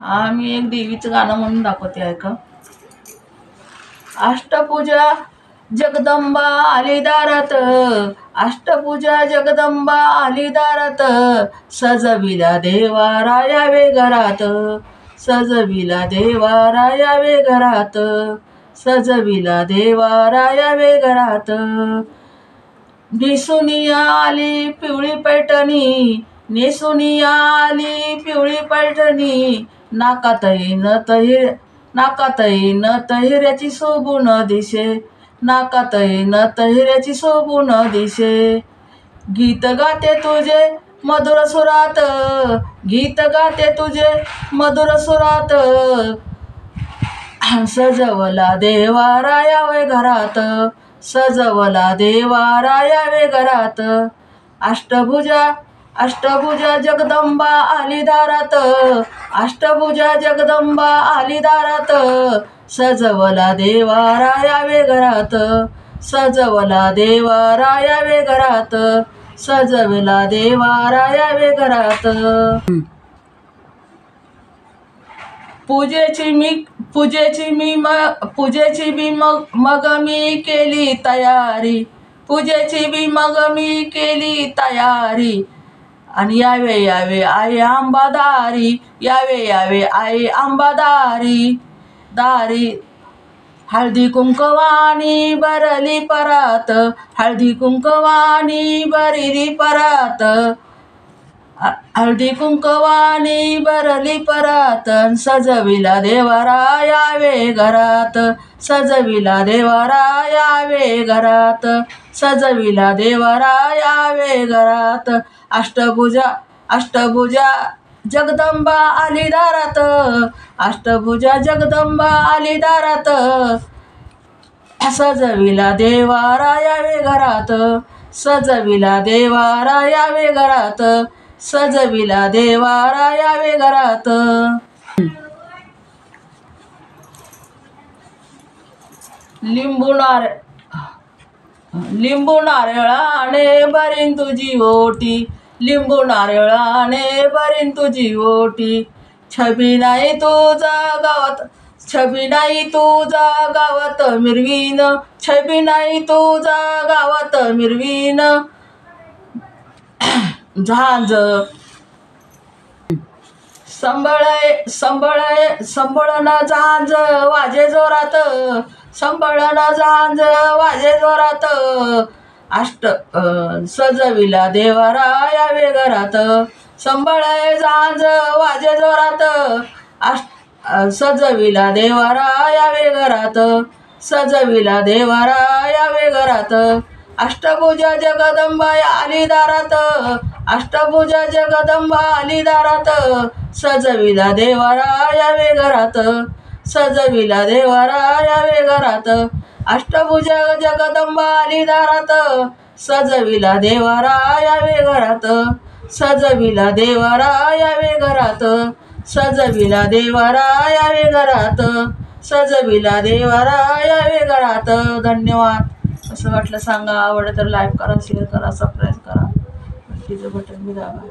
मी एक देवीचं गाणं म्हणून दाखवते, ऐका. अष्टपूजा जगदंबा आली दारात, अष्टपूजा जगदंबा आली दारात, सजविला देवा रायावे घरात, सजविला देवा रायावे घरात, सजविला देवा रायावे घरात. नेसुनिया आली पिवळी पैठणी, नेसुनिया आली पिवळी पैठणी, नाकातही नथ हिऱ्याची शोभून दिशे, नाकातही नथ हिऱ्याची शोभून दिशे. गीत गाते तुझे मधुर सुरात, गीत गाते तुझे मधुर सुरात, सजवला देवा रायावे घरात, सजवला देवा रायावे घरात. अष्टभुजा जगदंबा आली दारात, अष्टभुजा जगदंबा आली दारात, सजवला देवा रायावे घरात, सजवला देवा रायावे घरात, सजवला देवा रायावे घरात. पूजेची मी मग मी केली तयारी, पूजेची मी मग मी केली तयारी. आणि यावे आई आंबादारी, यावे आई आंबादारी दारी. हळदी कुंकवानी भरली परात, हळदी कुंकवानी भरली परात, हळदी कुंकवानी भरली परात, सजविला देवारा यावे घरात, सजविला देवारा यावे घरात, सजविला देवारा यावे घरात. अष्टभुजा जगदंबा आली दारात, अष्टभुजा जगदंबा आली दारात, सजविला देवारा यावे घरात, सजविला देवारा यावे घरात, सजविला देवारा यावे घरात. लिंबू नारळाने भरीन तुझी ओटी, लिंबू नारळाने भरीन तुझी ओटी. छबी नाही तुझा गावात, छबी नाही तुझा गावात मिरवीन, छबी नाही तुझा गावात मिरवीन. झांज संभळण झांज वाजे जोरात, संभळण झांज वाजे जोरात, सजविला देवारा यावे घरात, संभळे झांज वाजे जोरात, सजविला देवारा यावे घरात, सजविला देवारा यावे घरात. अष्टभुजा जगदंबा आली दारात, अष्टभुजा जगदंबा आली दारात, सजविला देवारा यावे घरात, सजविला देवारा यावे घरात. अष्टभुजा जगदंबा आली दारात, सजविला देवारा यावे घरात, सजविला देवारा यावे घरात, सजविला देवारा यावे घरात, सजविला देवारा यावे घरात. धन्यवाद. असं वाटलं सांगा, आवडलं तर लाईक करा, शेअर करा, सबस्क्राईब करा, तिचं बटन बी दाबा.